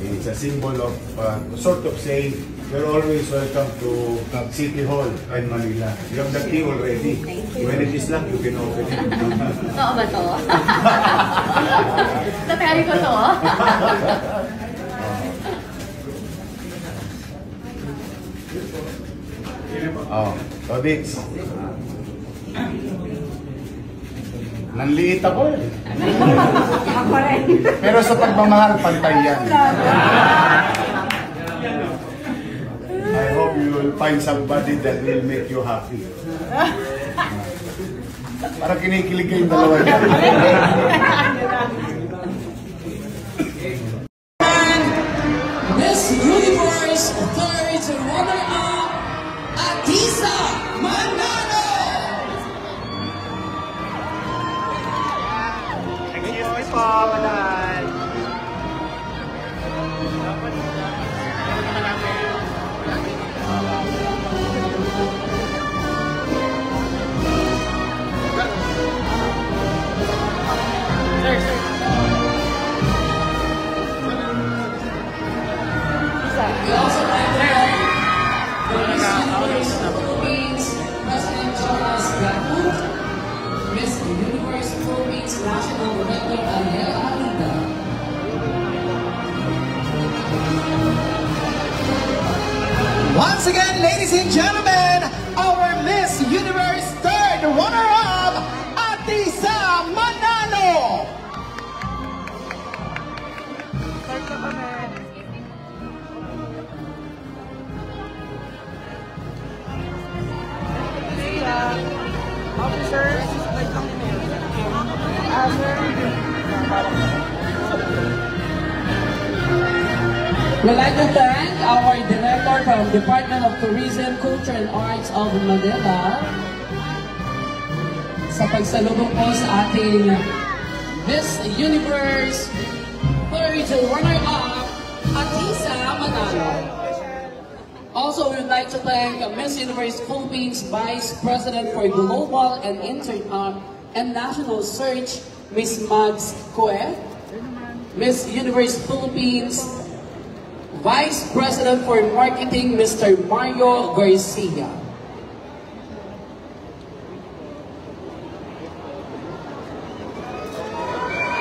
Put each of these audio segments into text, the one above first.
It's a symbol of sort of saying you're always welcome to City Hall in Manila. You have the key already. Even if it's locked, you can open it. Oo ba to? Tatry ko to. So Dix. Nanliit ako eh. Ako rin. Pero sa pagmamahal, pantay yan. I hope you will find somebody that will make you happy. Parang kinikilig kayong dalawa yan. Miss Universe third runner-up, Atisa Manalo! Excuse po, madal. We also like to thank the Miss Universe Philippines President Jonas Gatut, Miss Universe Philippines National Director Ariel Alida. Once again, ladies and gentlemen, our Miss Universe third runner-up, Atisa Manalo! We'd like to thank our director from Department of Tourism, Culture and Arts of Manila sa pagsalubong po sa ating Miss Universe third runner-up, Atisa Manalo. Also, we would like to thank Miss Universe Philippines Vice President for Global and National Search, Miss Mags Coe, Miss Universe Philippines Vice President for Marketing, Mr. Mario Garcia.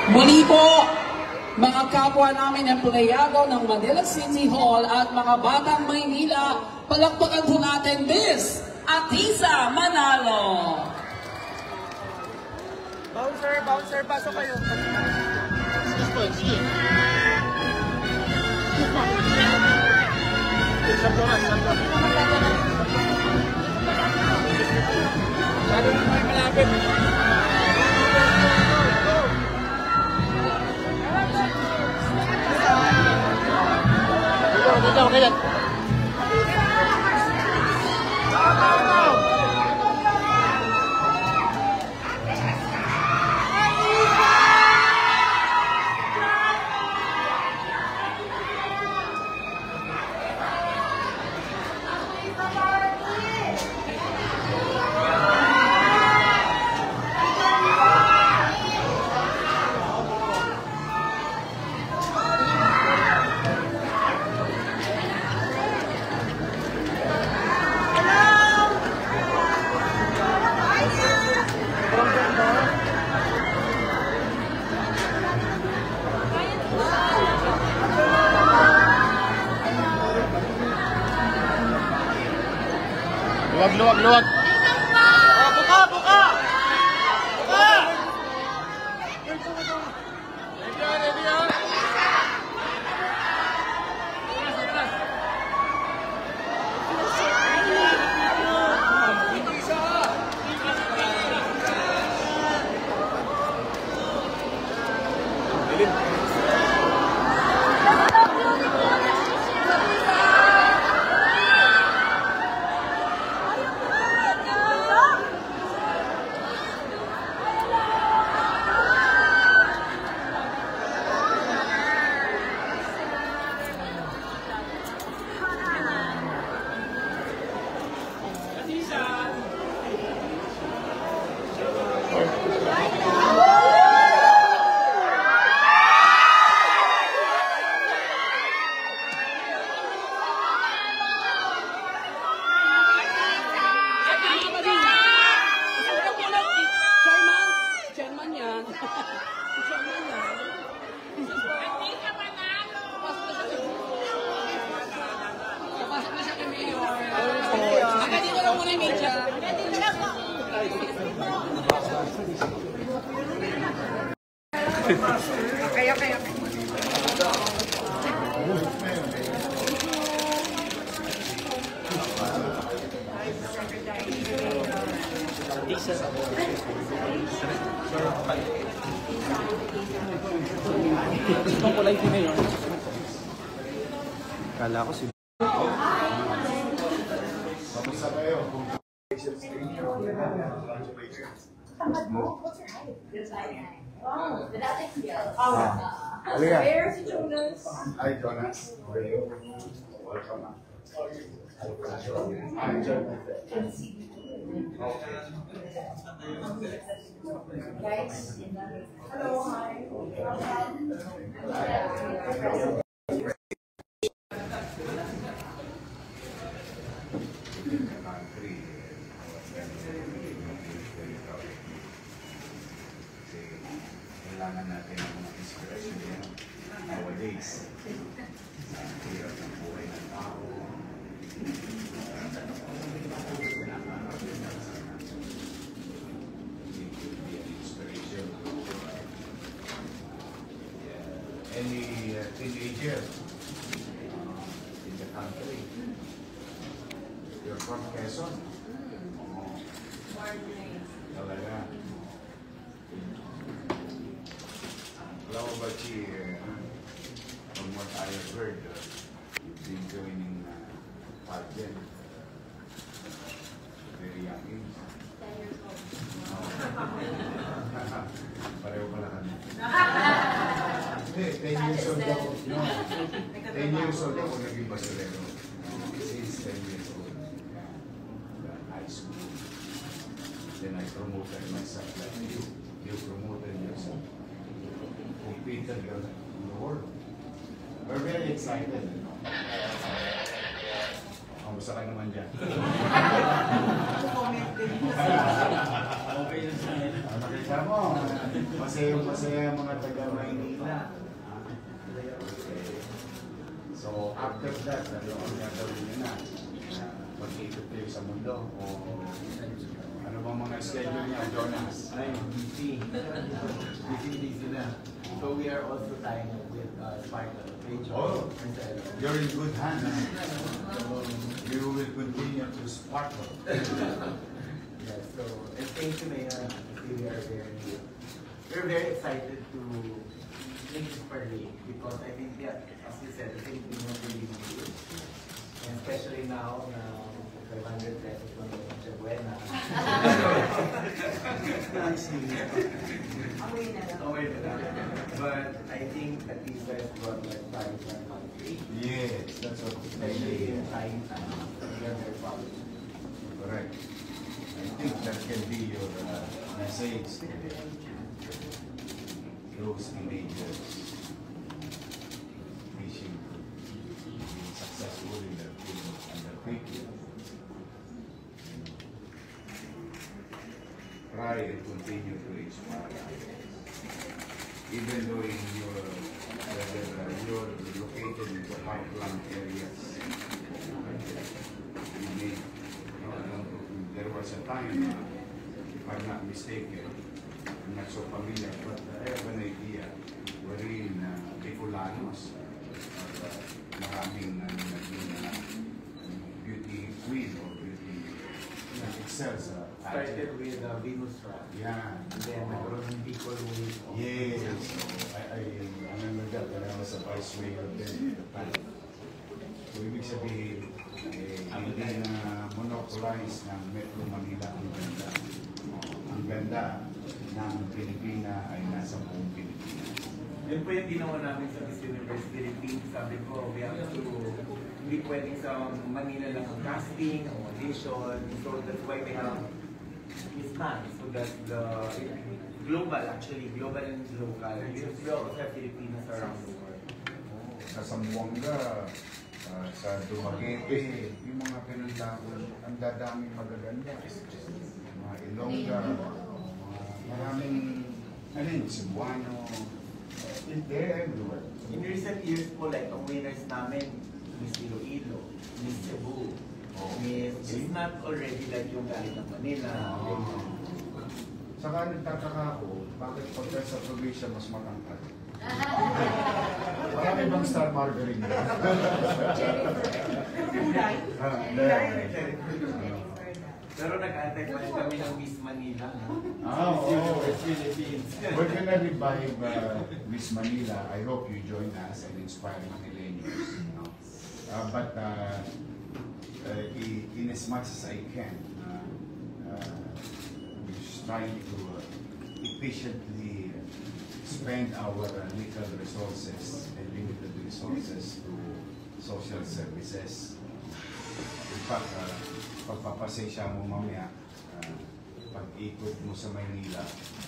Muli po, mga kapwa namin empleyado ng Manila City Hall at mga batang Maynila, palakpakan po natin Miss Atisa Manalo. Bouncer, pasok kayo. Luwag. Buka! Kala ko si... Kamusta kayo? Congratulations sa inyo. Congratulations. Halika. Hi, Jonas. How are you? Welcome. Hi, Jonas. Kailangan natin ng mga inspiration yan nowadays. Sa hirap ng buhay ng tao. It could be an inspiration to any teenager in the country. You're from Quezon? Talaga. Hello, Bachi. From what I have heard, you've been joining pageant. Very young age. 10 years old. Pareho pala kami. Hindi, 10 years old ako. No. 10 years old ako naging basurero. Since 10 years old. High school. Then I promoted myself like you. You promoted yourself. Competed in the world. We're very excited. Kamusta ka naman dyan? Okay na siya. Nakita mo, masaya mga taga-Maynila. So after that, ano ang gagawin niyo na? Pag-ikot kayo sa mundo? O ano bang mga schedule niya, Jonas? Ay, busy. Busy na. So we are also tying up with Sparkle, Rachel, Oh. Marcelo. You're in good hands. You will continue to sparkle. Yes, so and thank you, Mayor. We're very excited to make this parade because I think that, as you said, the Filipino really need it. And especially now, 500 pesos from the Noche Buena. Away na lang. But I think that these guys brought like pride to our country. Yes, that's what Especially in trying times. We are very proud. correct. I think that can be your message to those teenagers wishing to be successful in their field and their future. Try and continue to inspire others. Even though in you're located in the heartland areas, you may, there was a time, if I'm not mistaken, I'm not so familiar, but I have an idea wherein Bicolanos, maraming naging beauty queen or beauty excels. Started with Venus Rock. Yeah. And then nagkaroon ng Bicol Week. Yes. I remember that when I was a vice mayor then at the time. So ibig sabihin, hindi na monopolize ng Metro Manila ang ganda. Ang ganda ng Pilipina ay nasa buong Pilipinas. Yun po yung ginawa namin sa Miss Universe Philippines. Sabi ko, we have to, hindi pwedeng sa Manila lang ang casting, ang audition. So that's why we have Miss Man. So that's the global, actually, global and local. We also have Filipinas around the world. Sa Zamboanga, sa Dumaguete, yung mga pinuntahan, ang dadaming magaganda. Mga Ilongga, maraming, Cebuano, they're everywhere. In recent years po, like, ang winners namin, Miss Iloilo, Miss Cebu, Miss, it's not already like yung galing ng Manila. Saka nagtataka ako, bakit pagka sa probinsya mas matangkad? Marami bang star margarine? Pero nag-attend pa rin kami ng Miss Manila. Oo. Philippines. We're gonna revive Miss Manila. I hope you join us and inspire Manileños. But in as much as I can, we're trying to efficiently spend our little resources and limited resources to social services. In fact, pagpapasensya mo mamaya, pag-ikot mo sa Maynila,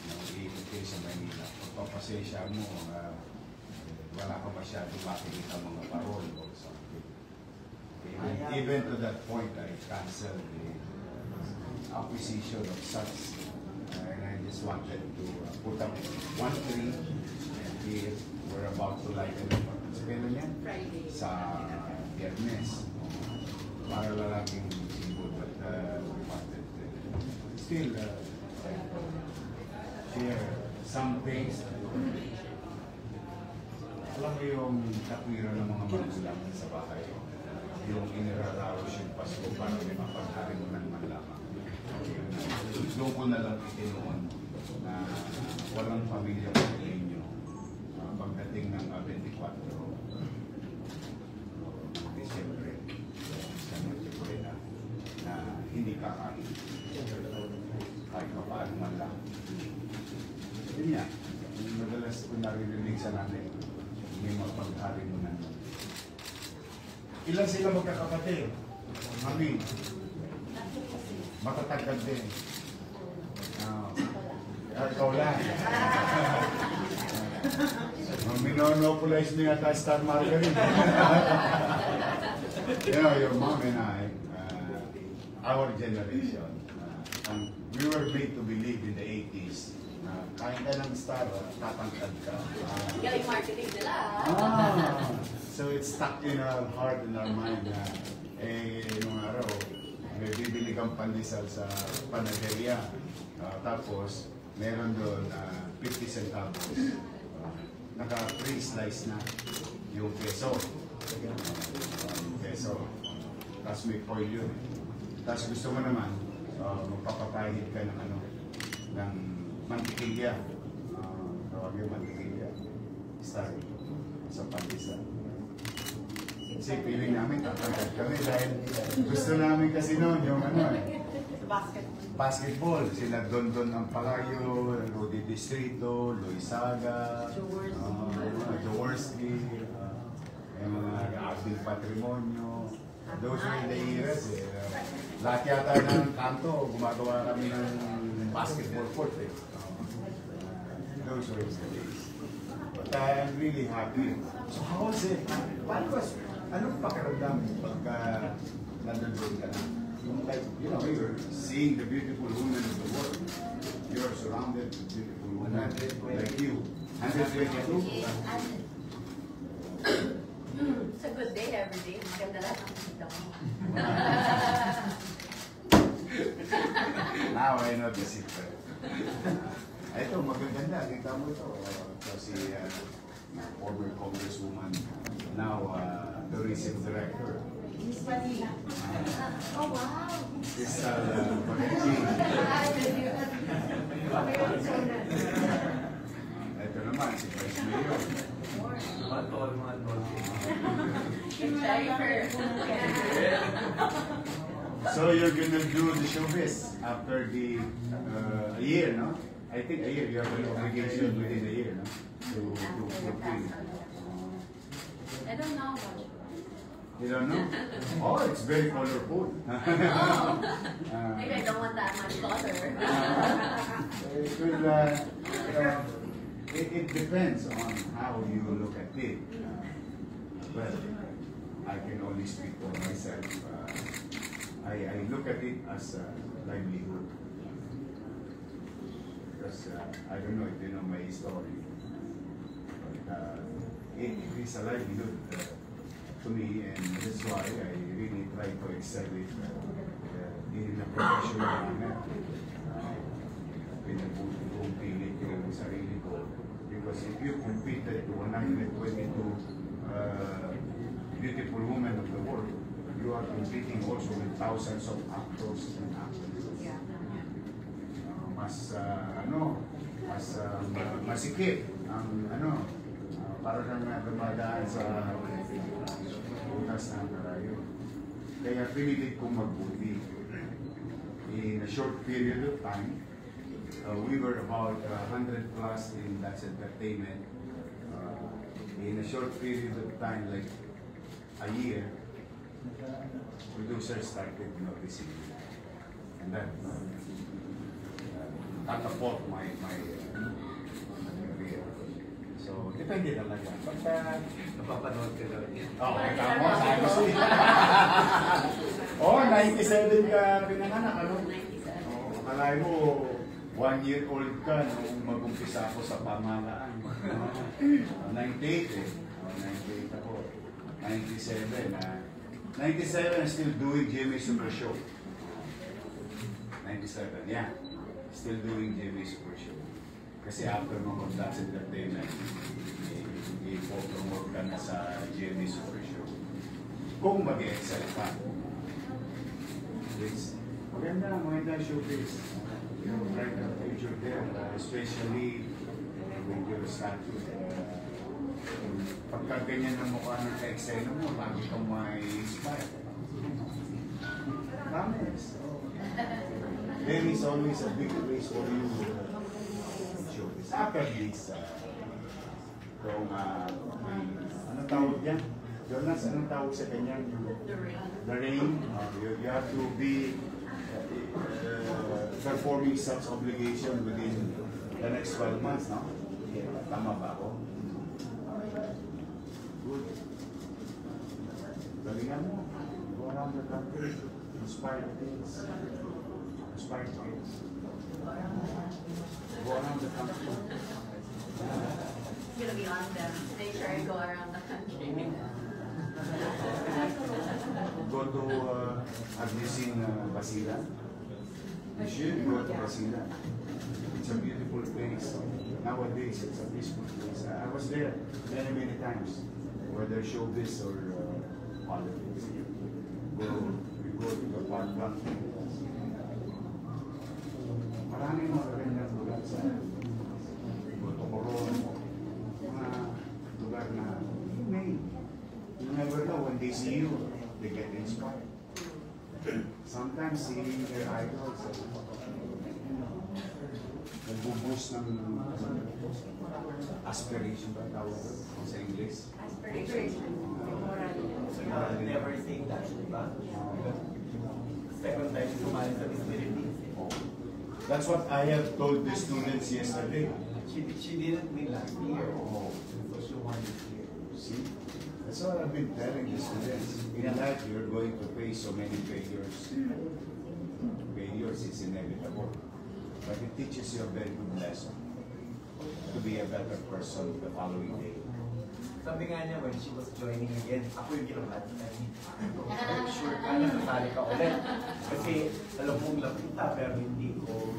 mag-ikot kayo sa Maynila, pagpapasensya mo, wala ka masyadong makikita mga parol or something. Even to that point, I canceled the acquisition of such. And I just wanted to put up one tree, and here we're about to light it up. Friday. Sa Biyernes. Para lalaking simbol, but we wanted to still share some things. Alam mo yung katwiran ng mga magulang sa bahay, yung inirararos yung Pasko para may mapanghari mo ng manlamang. Doon ko na lang itinuon na walang pamilya Manileño pagdating ng 24 Disyembre sa Noche na hindi kakain kahit paano man lang. Yun nga, madalas ko naririnig sa natin may mapanghari mo na. Ilan sila magkakapatid? Mami, matatagad din. Ikaw lang. Minonopolize niyo yata Star Margarine. You know, your mom and I, our generation, we were made to believe in the 80s. Kain ka ng Star, tatangkad ka. Galing marketing nila. So it's stuck in our heart and our mind na nung araw, may bibili kang pandesal sa panaderia. Tapos, meron doon 50 centavos. Naka-pre-slice na yung peso. Peso. Tapos may foil yun. Tapos gusto mo naman, magpapapahid ka ng ng mantikilya. Tawag yung mantikilya. Star. Sa pandesal. Kasi feeling namin tatangkad kami dahil gusto namin kasi noon yung basketball. Sila Don Ampalayo, Rudy Distrito, Luisaga, Jaworski, yung mga Abdel Patrimonio. Those were the eras. Lahat yata ng kanto, gumagawa kami ng basketball court. Those were the days. But I'm really happy. So how was it? Anong pakiramdam pagka nandun ka na? Like, you know, you're seeing the beautiful women of the world. You're surrounded with beautiful women like you. 122? It's a good day every day. Maganda lahat ang kita mo. Now I know the secret. Ito, magaganda. Kita mo ito. Ito si former congresswoman, now tourism director. Miss Manila. Oh, wow. Crystal Pagkachi. Ito naman, si Vice Mayor. Mga tol. So you're gonna do the showbiz after the a year, no? I think a year. You have an obligation within a year, no? To film. I don't know much. You don't know? Oh, it's very colorful. Maybe I don't want that much color. It depends on how you look at it. Well, I can only speak for myself. I look at it as a livelihood. Because I don't know if you know my story. But it is a livelihood to me, and that's why I really try to excel it in a professional manner. pinag-pilit ko yung sarili ko. Because if you competed to 122 beautiful women of the world, you are competing also with thousands of actors and actresses. Masikip ang para kang dumadaan sa unas ng karayo. Kaya pinilit kong magbuti. In a short period of time, we were about 100 plus in That's Entertainment. In a short period of time, like a year, producers started noticing me. And that catapult my career. So, depende talaga. Pagka Napapanood ka daw niya. tama, sabi ko siya. 97 ka pinanganak, ano? Akala mo, 1 year old ka nung mag-umpisa ako sa pamahalaan. 98 eh. 98 ako. 97 97 still doing Jimmy Super Show. 97, yeah. Still doing Jimmy Super Show. Kasi after mo mag-That's Entertainment, i-promote ka na sa Jimmy Super Show. Kung mag-excel ka. Maganda showbiz. You're right of future there, especially with your status. Pagka ganyan ang mukha ng ka-excel mo, lagi kang may inspire. Promise. There is always a big place for you to showbiz. After this, kung anong tawag yan? Jonas, anong tawag sa kanya? The rain. You have to be performing such obligation within the next 12 months, no? Tama ba ako? Good. Galingan mo. Go around the country. Inspire kids. Inspire kids. Go around the country. It's gonna be on them. Make sure I go around the country. Go to, have you seen Basila? You should go to Basila. It's a beautiful place. Nowadays, it's a peaceful place. I was there many times, whether showbiz or politics. We go to the park block. Maraming magagandang lugar sa Coron, mga lugar na you never know when they see you, they get inspired. Sometimes seeing their idols, nag-boost ng aspiration ba tawag sa English? Aspiration. Never saying that, diba? Second time sumali sa Miss Philippines. That's what I have told the students yesterday. She didn't win last year. So she won this year. See? That's what I've been telling the students. In life, you're going to face so many failures. Failures is inevitable. But it teaches you a very good lesson to be a better person the following day. Sabi nga niya, when she was joining again, ako yung ginawa. I'm sure ka na nasali ka ulit. Kasi alam mong lapita, pero hindi ko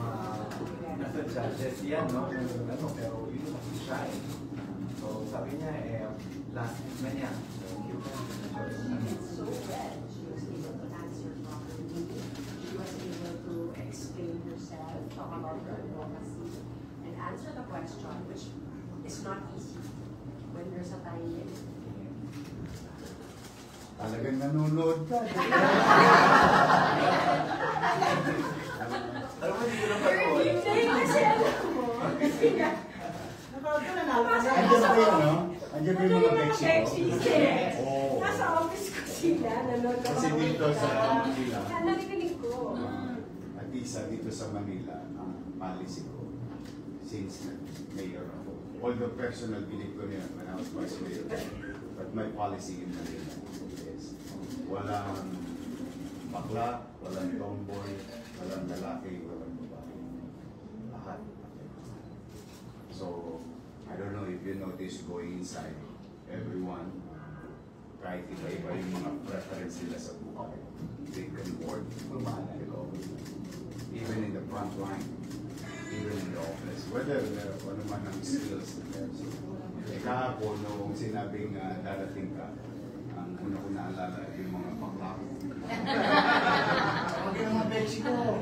nasa judges yan, no? Pero yun yung siya eh. So sabi niya, last week na niya. So yun na, So well, she was able to answer properly. She was able to explain herself, talk about her advocacy, and answer the question, which is not easy when there's a time limit. Talagang nanonood ka. alam mo, hindi ko na panood. Andiyan ba kayo, no? Andiyan ba yung mga Mexico? Oo. Nasa office ko sila, nanonood. Kasi dito sa Manila, Narinig ko. at isa dito sa Manila, ang policy ko, since mayor ako. Although personal belief ko niya when I was vice mayor, but my policy in Manila is walang bakla, walang tomboy, walang lalaki, walang babae. Lahat. So, I don't know if you notice going inside, everyone, kahit iba-iba yung mga preference nila sa buhay. They can work, mabahala ikaw. even in the front line, even in the office, whether ano man ang skills nila. So, kahapon, nung sinabing darating ka, ang una ko naalala yung mga paklako. Okay naman, Mexico.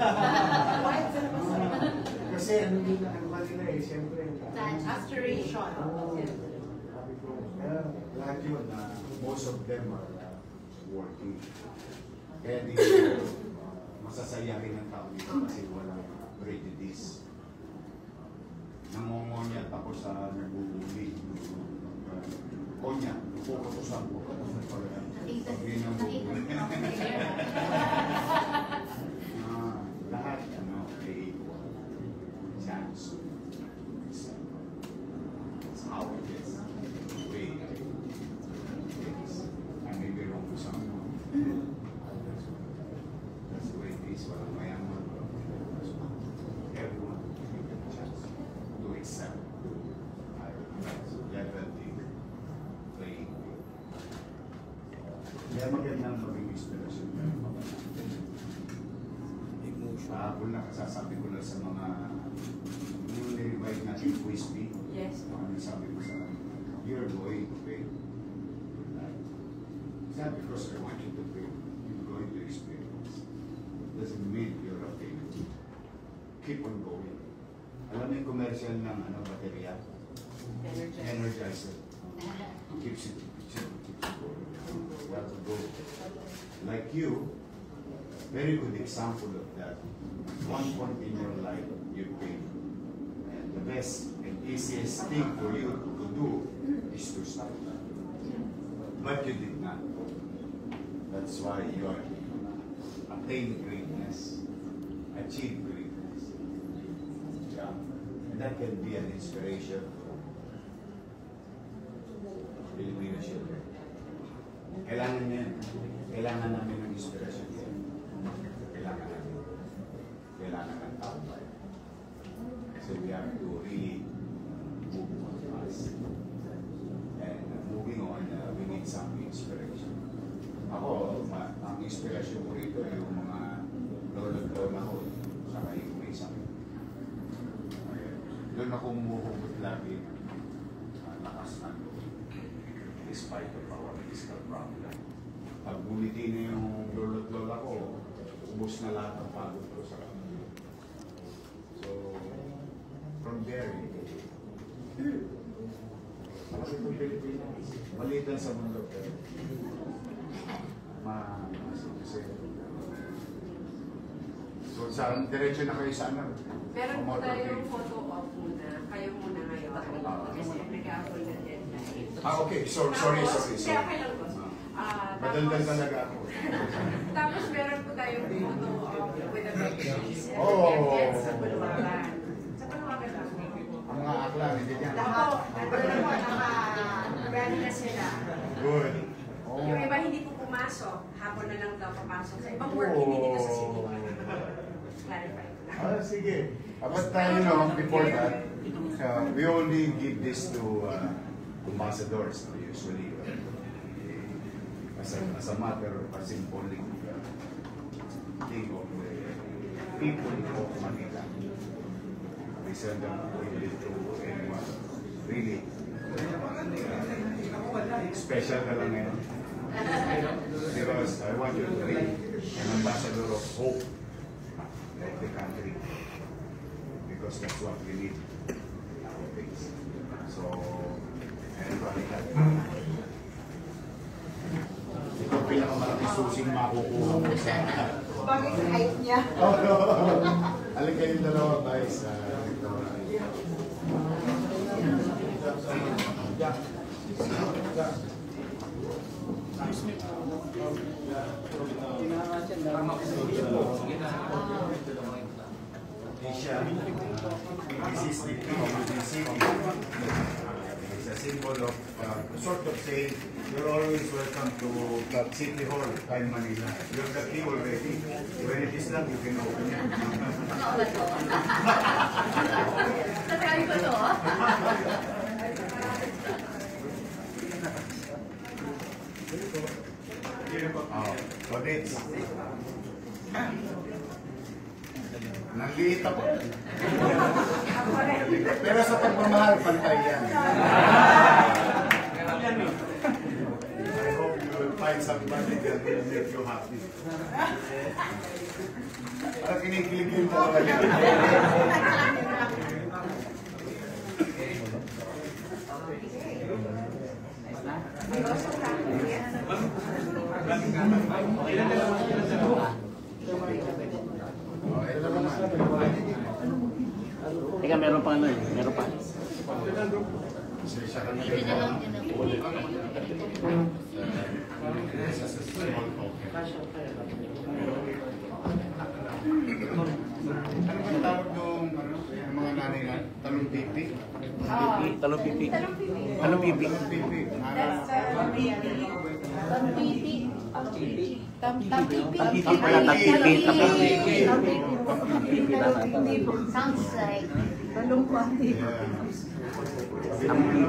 Kasi ano nila, ang kanila eh, siyempre. Aspiration. Lahat yun, most of them are working. Kaya di masasayahin ng tao dito kasi walang prejudice. Nangongonya tapos naguguli. Konya, puputusan ko. Lahat, may chance. It's how it is. The way it is. I may be wrong to some. That's the way it is. Walang mayaman. Everyone will get a chance to excel. Level playing field. Kaya magandang maging inspirasyon. Kahapon na kasasabi ko na sa mga yung nirevise natin quiz B. Yes. Ano sabi ko sa you're going to pay. It's not because I want you to pay. You're going to experience. Doesn't mean you're a failure. Keep on going. Alam mo yung commercial ng baterya? Energizer. Keeps it going. You have to go. Like you, very good example of that. One point in your life, you failed. And the best and easiest thing for you to do is to stop that. But you did not. That's why you are attained greatness, achieve greatness. Yeah. And that can be an inspiration for Filipino children. Kailangan yan. Kailangan namin ng inspirasyon yan. Kailangan namin. Kailangan ng tao tayo. So we have to really move on fast. And moving on, we need some inspiration. Ako, ang inspirasyon ko rito yung mga lolo-lola ko, saka yung may sakit. Doon ako umuhugot lagi, lakas na doon, despite of our physical problem. Pag bumiti na yung lolo-lola ko, ubos na lahat ang pagod ko sa kanila. So, from there, kasi itong Pilipinas, malitan sa mundo, pero so, saan? Diretso na kayo sa ano? Meron po tayong photo op muna. Kayo muna ngayon. Kasi nag-apple na deadline. Okay. Sorry. Kaya okay lang po. Madaldal talaga ako. Tapos meron po tayong photo op with the babies. Oh. Sa Bulwagan. Sa Bulwagan lang. Ang mga akla, hindi niya. Naka-ready na sila. Good. Yung iba hindi po pumasok. Hapon na lang daw papasok. Sa ibang work, hindi dito sa city. Clarify. Sige. But before that, we only give this to ambassadors usually. As a matter of a symbolic thing of the people of Manila. We send them to anyone. Really. Special ka lang ngayon. Because I want you to be an ambassador of hope of the country. Because that's what we need nowadays. So, everybody have ito ang pinakamalaking susing makukuha mo sa... Bagay sa height niya. Alin kayong dalawa, guys. This is the key of the city. It's a symbol of sort of saying you're always welcome to City Hall in Manila. You're the key already. When it is done, you can open it. Natry ko to. Nanliit ako. Pero sa pagmamahal, pantay yan. I hope you will find somebody that will make you happy. Parang kinikilig yung talaga niya. Teka, meron pa ano eh. Meron pa. Ano ba tawag nung mga nanay na talong pipi? Talong pipi. Talong pipi. Sounds like Ano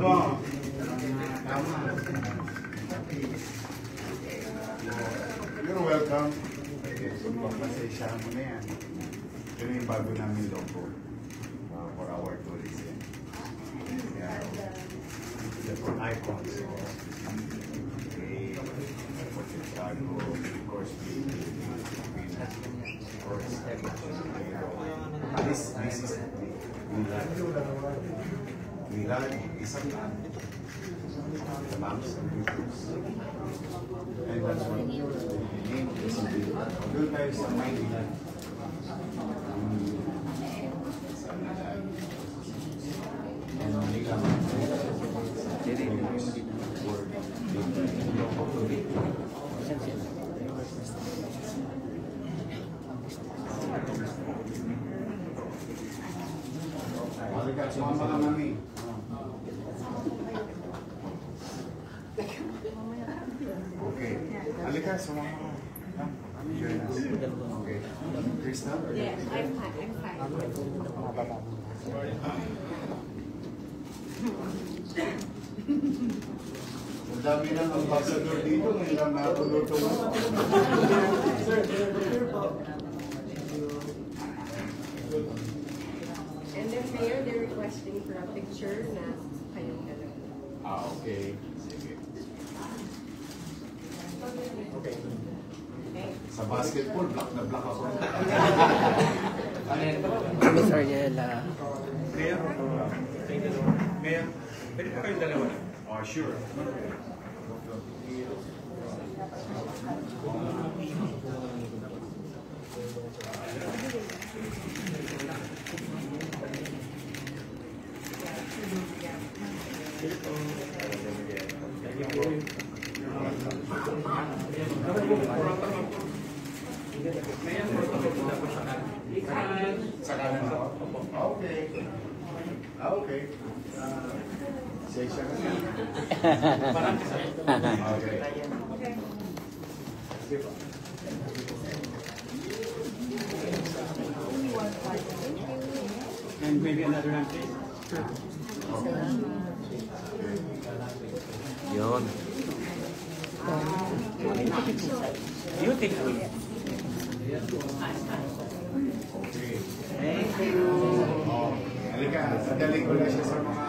mo? Tama. You're welcome. So, pagpasensyahan mo na yan. Ito na yung bago namin logo for our tourism. Yeah. For icons. Of course, this is Milad, isang the maps and pictures. And that's what the name is. Doon tayo sa Maynila. Sa Milad. And Manila. Halika, sumama ka mami. Okay. Halika, sumama ka. Join us. Okay. Crystal? Yes, I'm fine. Ang dami ng ambassador dito, ngayon lang nakatuluto mo. And then Mayor, they're requesting for a picture na kayong dalawa. Okay. Sige. Okay. Sa basketball, black na black ako. Miss Ariela. Mayor, Mayor, pwede pa kayong dalawa? Oh, sure. Sa kanan mo? Okay. Okay. Sesya ka na. Okay. And maybe another hand, please. Yun. Beautiful. Okay. Thank you. Oh, halika, sandali ko na siya sa mga